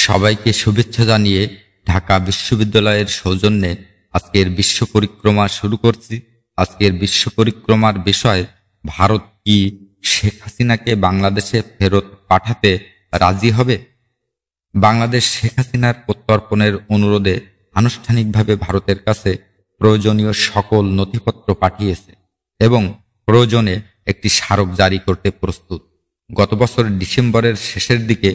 সবাইকে শুভেচ্ছা জানিয়ে ঢাকা বিশ্ববিদ্যালয়ের সৌজন্যে আজকের বিশ্ব পরিক্রমা শুরু করছি। আজকের বিশ্ব পরিক্রমার বিষয়, ভারত কি শেখ হাসিনাকে বাংলাদেশে ফেরত পাঠাতে রাজি হবে? বাংলাদেশ শেখ হাসিনার প্রত্যর্পণের অনুরোধে আনুষ্ঠানিকভাবে ভারতের কাছে প্রয়োজনীয় সকল নথিপত্র পাঠিয়েছে এবং প্রয়োজনে একটি স্মারক জারি করতে প্রস্তুত। গত বছর ডিসেম্বরের শেষের দিকে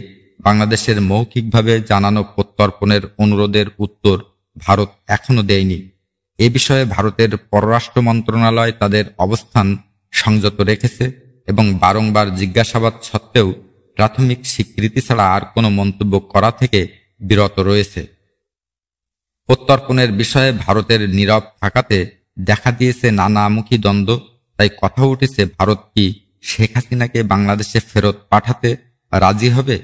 বাংলাদেশের মৌখিকভাবে জানানো প্রত্যর্পণের অনুরোধের উত্তর ভারত এখনো দেয়নি। এ বিষয়ে ভারতের পররাষ্ট্র মন্ত্রণালয় তাদের অবস্থান সংযত রেখেছে এবং বারংবার জিজ্ঞাসাবাদ সত্ত্বেও প্রাথমিক স্বীকৃতি ছাড়া আর কোনো মন্তব্য করা থেকে বিরত রয়েছে। প্রত্যর্পণের বিষয়ে ভারতের নীরব থাকাতে দেখা দিয়েছে নানামুখী দ্বন্দ্ব। তাই কথা উঠেছে, ভারত কি শেখ হাসিনাকে বাংলাদেশে ফেরত পাঠাতে রাজি হবে?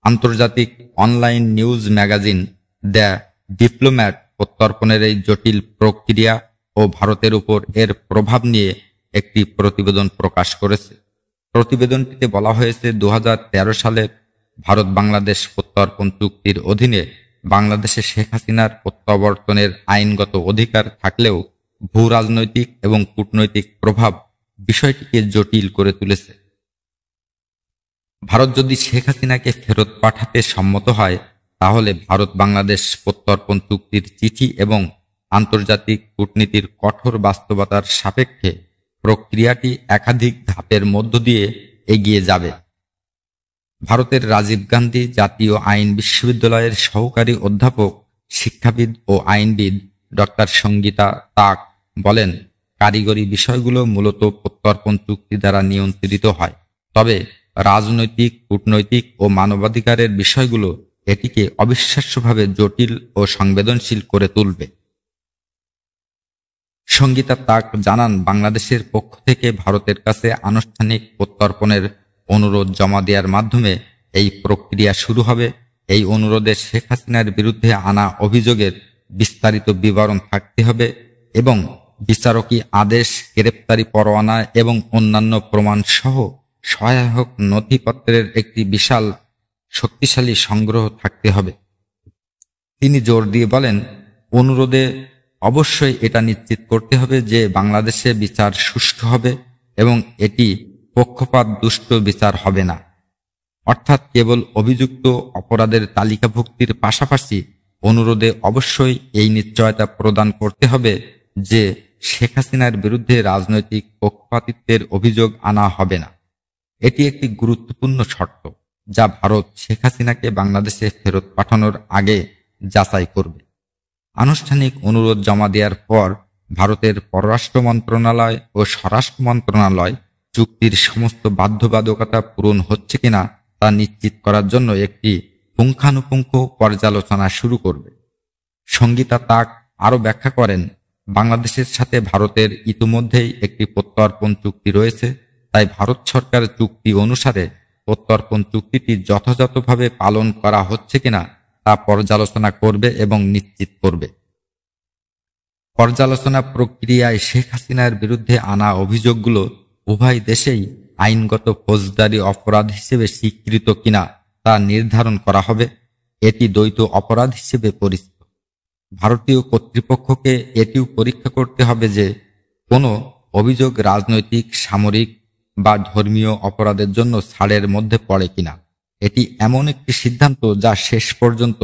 আন্তর্জাতিক online news magazine the Diplomat প্রত্যর্পণের এই জটিল প্রক্রিয়া ও ভারতের উপর এর প্রভাব নিয়ে একটি প্রতিবেদন প্রকাশ করেছে। প্রতিবেদনটিতে বলা হয়েছে, 2013 সালে ভারত বাংলাদেশ প্রত্যর্পণ চুক্তির অধীনে বাংলাদেশে শেখ হাসিনার প্রত্যাবর্তনের আইনগত অধিকার থাকলেও ভূ রাজনৈতিক এবং কূটনৈতিক প্রভাব বিষয়টিকে জটিল করে তুলেছে। ভারত যদি শেখ হাসিনাকে ফেরত পাঠাতে সম্মত হয়, তাহলে ভারত বাংলাদেশ প্রত্যর্পণ চুক্তির চিঠি এবং আন্তর্জাতিক কূটনীতির কঠোর বাস্তবতার সাপেক্ষে প্রক্রিয়াটি একাধিক ধাপের মধ্য দিয়ে এগিয়ে যাবে। ভারতের রাজীব গান্ধী জাতীয় আইন বিশ্ববিদ্যালয়ের সহকারী অধ্যাপক, শিক্ষাবিদ ও আইনবিদ ডক্টর সঙ্গীতা তাক বলেন, কারিগরি বিষয়গুলো মূলত প্রত্যর্পণ চুক্তি দ্বারা নিয়ন্ত্রিত হয়, তবে রাজনৈতিক, কূটনৈতিক ও মানবাধিকারের বিষয়গুলো এটিকে অবিশ্বাস্যভাবে জটিল ও সংবেদনশীল করে তুলবে। সঙ্গীতা তাক জানান, বাংলাদেশের পক্ষ থেকে ভারতের কাছে আনুষ্ঠানিক প্রত্যর্পণের অনুরোধ জমা দেওয়ার মাধ্যমে এই প্রক্রিয়া শুরু হবে। এই অনুরোধে শেখ হাসিনার বিরুদ্ধে আনা অভিযোগের বিস্তারিত বিবরণ থাকতে হবে এবং বিচারকী আদেশ, গ্রেপ্তারি পরোয়ানা এবং অন্যান্য প্রমাণ সহ সহায়ক নথিপত্রের একটি বিশাল শক্তিশালী সংগ্রহ থাকতে হবে। তিনি জোর দিয়ে বলেন, অনুরোধে অবশ্যই এটা নিশ্চিত করতে হবে যে বাংলাদেশে বিচার সুষ্ঠু হবে এবং এটি পক্ষপাত দুষ্ট বিচার হবে না। অর্থাৎ কেবল অভিযুক্ত অপরাধের তালিকাভুক্তির পাশাপাশি অনুরোধে অবশ্যই এই নিশ্চয়তা প্রদান করতে হবে যে শেখ হাসিনার বিরুদ্ধে রাজনৈতিক পক্ষপাতিত্বের অভিযোগ আনা হবে না। এটি একটি গুরুত্বপূর্ণ শর্ত যা ভারত শেখ হাসিনাকে বাংলাদেশে ফেরত পাঠানোর আগে যাচাই করবে। আনুষ্ঠানিক অনুরোধ জমা দেওয়ার পর ভারতের পররাষ্ট্র মন্ত্রণালয় ও স্বরাষ্ট্র মন্ত্রণালয় চুক্তির সমস্ত বাধ্যবাধকতা পূরণ হচ্ছে কিনা তা নিশ্চিত করার জন্য একটি পুঙ্খানুপুঙ্খ পর্যালোচনা শুরু করবে। সঙ্গীতা তাক আরও ব্যাখ্যা করেন, বাংলাদেশের সাথে ভারতের ইতিমধ্যেই একটি প্রত্যর্পণ চুক্তি রয়েছে, তাই ভারত সরকার চুক্তি অনুসারে প্রত্যর্পণ চুক্তিটি যথাযথভাবে পালন করা হচ্ছে কিনা তা পর্যালোচনা করবে এবং নিশ্চিত করবে। পর্যালোচনা প্রক্রিয়ায় শেখ হাসিনার বিরুদ্ধে আনা অভিযোগগুলো উভয় দেশেই আইনগত ফৌজদারি অপরাধ হিসেবে স্বীকৃত কিনা তা নির্ধারণ করা হবে। এটি দ্বৈত অপরাধ হিসেবে পরিচিত। ভারতীয় কর্তৃপক্ষকে এটিও পরীক্ষা করতে হবে যে কোনো অভিযোগ রাজনৈতিক, সামরিক বা ধর্মীয় অপরাধের জন্য ছাড়ের মধ্যে পড়ে কিনা। এটি এমন একটি সিদ্ধান্ত যা শেষ পর্যন্ত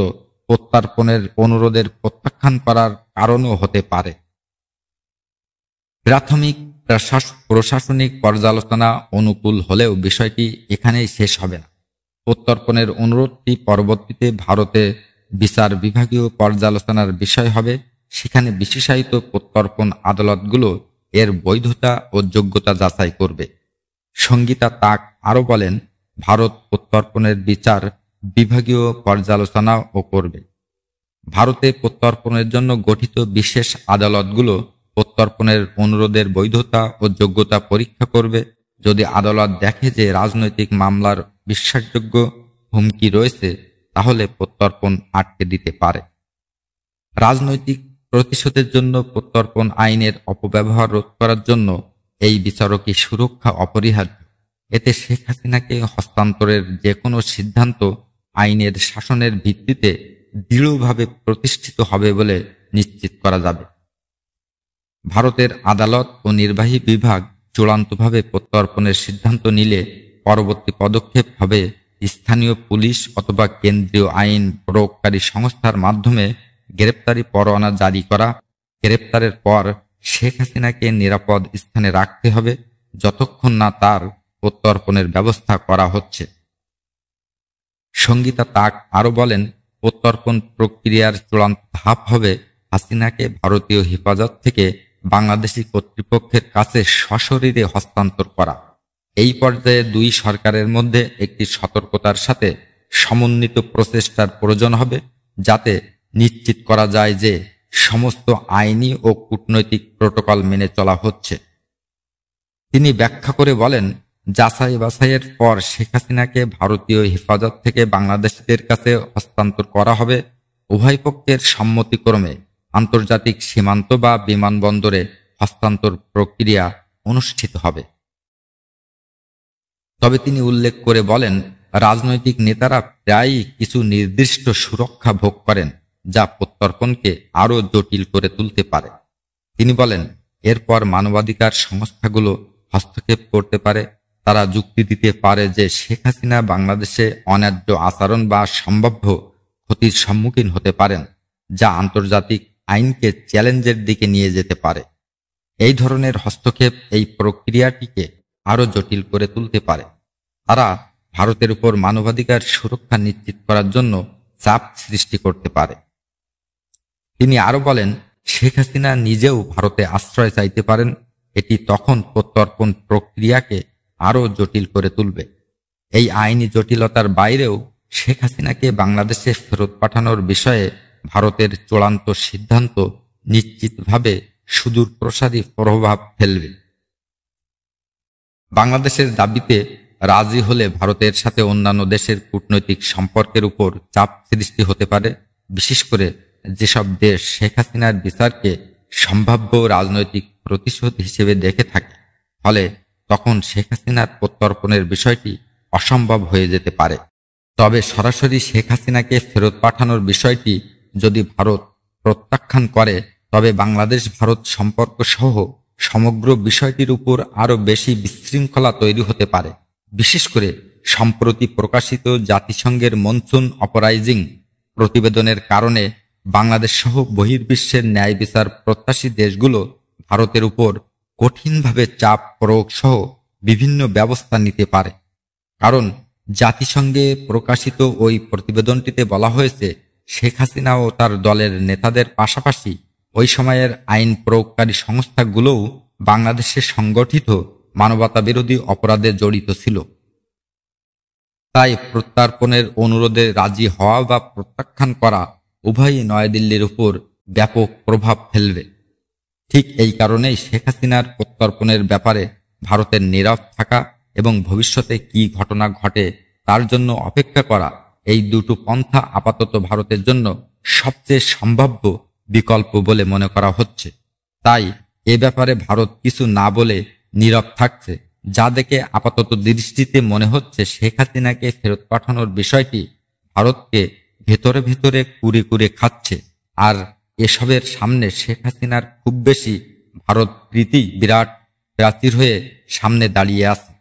প্রত্যর্পণের অনুরোধের প্রত্যাখ্যান করার কারণও হতে পারে। প্রাথমিক প্রশাসনিক পর্যালোচনা অনুকূল হলেও বিষয়টি এখানেই শেষ হবে না। প্রত্যর্পণের অনুরোধটি পরবর্তীতে ভারতে বিচার বিভাগীয় পর্যালোচনার বিষয় হবে। সেখানে বিশেষায়িত প্রত্যর্পণ আদালতগুলো এর বৈধতা ও যোগ্যতা যাচাই করবে। সঙ্গীতা তাক আরও বলেন, ভারত প্রত্যর্পণের বিচার বিভাগীয় পর্যালোচনাও করবে। ভারতে প্রত্যর্পণের জন্য গঠিত বিশেষ আদালতগুলো প্রত্যর্পণের অনুরোধের বৈধতা ও যোগ্যতা পরীক্ষা করবে। যদি আদালত দেখে যে রাজনৈতিক মামলার বিশ্বাসযোগ্য হুমকি রয়েছে, তাহলে প্রত্যর্পণ আটকে দিতে পারে। রাজনৈতিক প্রতিশোধের জন্য প্রত্যর্পণ আইনের অপব্যবহার রোধ করার জন্য এই বিচারকী সুরক্ষা অপরিহার্য। এতে শেখ হাসিনাকে হস্তান্তরের যে কোনো সিদ্ধান্ত আইনের শাসনের ভিত্তিতে দৃঢ়ভাবে প্রতিষ্ঠিত হবে বলে নিশ্চিত করা যাবে। ভারতের আদালত ও নির্বাহী বিভাগ চূড়ান্তভাবে প্রত্যর্পণের সিদ্ধান্ত নিলে পরবর্তী পদক্ষেপ হবে স্থানীয় পুলিশ অথবা কেন্দ্রীয় আইন প্রয়োগকারী সংস্থার মাধ্যমে গ্রেপ্তারি পরোয়ানা জারি করা। গ্রেপ্তারের পর শেখ হাসিনাকে নিরাপদ স্থানে রাখতে হবে যতক্ষণ না তার প্রত্যর্পণের ব্যবস্থা করা হচ্ছে। সঙ্গীতা তাক আরো বলেন, প্রত্যর্পণ প্রক্রিয়ার চূড়ান্ত ধাপ হবে হাসিনাকে ভারতীয় হেফাজত থেকে বাংলাদেশি কর্তৃপক্ষের কাছে সশরীরে হস্তান্তর করা। এই পর্যায়ে দুই সরকারের মধ্যে একটি সতর্কতার সাথে সমন্বিত প্রচেষ্টার প্রয়োজন হবে, যাতে নিশ্চিত করা যায় যে সমস্ত আইনি ও কূটনৈতিক প্রোটোকল মেনে চলা হচ্ছে। তিনি ব্যাখ্যা করে বলেন, যাচাই বাছাইয়ের পর শেখ হাসিনাকে ভারতীয় হেফাজত থেকে বাংলাদেশিদের কাছে হস্তান্তর করা হবে। উভয় পক্ষের সম্মতিক্রমে আন্তর্জাতিক সীমান্ত বা বিমানবন্দরে হস্তান্তর প্রক্রিয়া অনুষ্ঠিত হবে। তবে তিনি উল্লেখ করে বলেন, রাজনৈতিক নেতারা প্রায়ই কিছু নির্দিষ্ট সুরক্ষা ভোগ করেন যা প্রত্যর্পণকে আরও জটিল করে তুলতে পারে। তিনি বলেন, এরপর মানবাধিকার সংস্থাগুলো হস্তক্ষেপ করতে পারে। তারা যুক্তি দিতে পারে যে শেখ হাসিনা বাংলাদেশে অন্যায্য আচরণ বা সম্ভাব্য ক্ষতির সম্মুখীন হতে পারেন, যা আন্তর্জাতিক আইনকে চ্যালেঞ্জের দিকে নিয়ে যেতে পারে। এই ধরনের হস্তক্ষেপ এই প্রক্রিয়াটিকে আরও জটিল করে তুলতে পারে। তারা ভারতের উপর মানবাধিকার সুরক্ষা নিশ্চিত করার জন্য চাপ সৃষ্টি করতে পারে। তিনি আরো বলেন, শেখ হাসিনা নিজেও ভারতে আশ্রয় চাইতে পারেন। এটি তখন প্রত্যর্পণ প্রক্রিয়াকে আরও জটিল করে তুলবে। এই আইনি জটিলতার বাইরেও শেখ হাসিনাকে বাংলাদেশে ফেরত পাঠানোর বিষয়ে ভারতের চূড়ান্ত সিদ্ধান্ত নিশ্চিতভাবে সুদূর প্রসারী প্রভাব ফেলবে। বাংলাদেশের দাবিতে রাজি হলে ভারতের সাথে অন্যান্য দেশের কূটনৈতিক সম্পর্কের উপর চাপ সৃষ্টি হতে পারে, বিশেষ করে যেসব দেশ শেখ হাসিনার বিচারকে সম্ভাব্য রাজনৈতিক প্রতিশোধ হিসেবে দেখে থাকে। ফলে তখন শেখ হাসিনার প্রত্যর্পণের বিষয়টি অসম্ভব হয়ে যেতে পারে। তবে সরাসরি শেখ হাসিনাকে ফেরত পাঠানোর বিষয়টি যদি ভারত প্রত্যাখ্যান করে, তবে বাংলাদেশ ভারত সম্পর্ক সহ সমগ্র বিষয়টির উপর আরও বেশি বিশৃঙ্খলা তৈরি হতে পারে। বিশেষ করে সম্প্রতি প্রকাশিত জাতিসংঘের মনসুন অপরাইজিং প্রতিবেদনের কারণে বাংলাদেশ সহ বহির্বিশ্বের ন্যায় বিচার প্রত্যাশী দেশগুলো ভারতের উপর কঠিনভাবে চাপ প্রয়োগ সহ বিভিন্ন ব্যবস্থা নিতে পারে। কারণ জাতিসংঘে প্রকাশিত ওই প্রতিবেদনটিতে বলা হয়েছে, শেখ হাসিনা ও তার দলের নেতাদের পাশাপাশি ওই সময়ের আইন প্রয়োগকারী সংস্থাগুলোও বাংলাদেশে সংগঠিত মানবতাবিরোধী অপরাধে জড়িত ছিল। তাই প্রত্যর্পণের অনুরোধে রাজি হওয়া বা প্রত্যাখ্যান করা উভয়ই নয়াদিল্লির উপর ব্যাপক প্রভাব ফেলবে। ঠিক এই কারণেই শেখ হাসিনার প্রত্যর্পণের ব্যাপারে ভারতের নীরব থাকা এবং ভবিষ্যতে কি ঘটনা ঘটে তার জন্য অপেক্ষা করা, এই দুটো পন্থা আপাতত ভারতের জন্য সবচেয়ে সম্ভাব্য বিকল্প বলে মনে করা হচ্ছে। তাই এ ব্যাপারে ভারত কিছু না বলে নীরব থাকছে, যা দেখে আপাতত দৃষ্টিতে মনে হচ্ছে শেখ হাসিনাকে ফেরত পাঠানোর বিষয়টি ভারতকে ভেতরে ভেতরে কুরে কুরে খাচ্ছে। আর এসবের সামনে শেখ হাসিনার খুব বেশি ভারত প্রীতি বিরাট প্রাচীর হয়ে সামনে দাঁড়িয়ে আছে।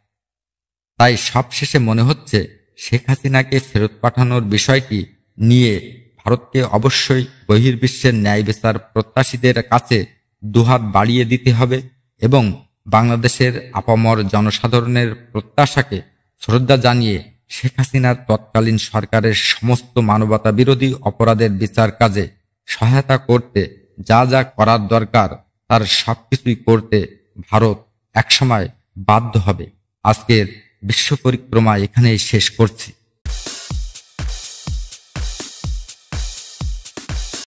তাই সবশেষে মনে হচ্ছে শেখ হাসিনাকে ফেরত পাঠানোর বিষয়টি নিয়ে ভারতকে অবশ্যই বহির্বিশ্বের ন্যায় বিচার প্রত্যাশীদের কাছে দুহাত বাড়িয়ে দিতে হবে এবং বাংলাদেশের আপামর জনসাধারণের প্রত্যাশাকে শ্রদ্ধা জানিয়ে শেখ হাসিনার তৎকালীন সরকারের সমস্ত মানবতা বিরোধী অপরাধের বিচার কাজে সহায়তা করতে যা যা করার দরকার তার সবকিছুই করতে ভারত একসময় বাধ্য হবে। আজকের বিশ্ব পরিক্রমা এখানেই শেষ করছি।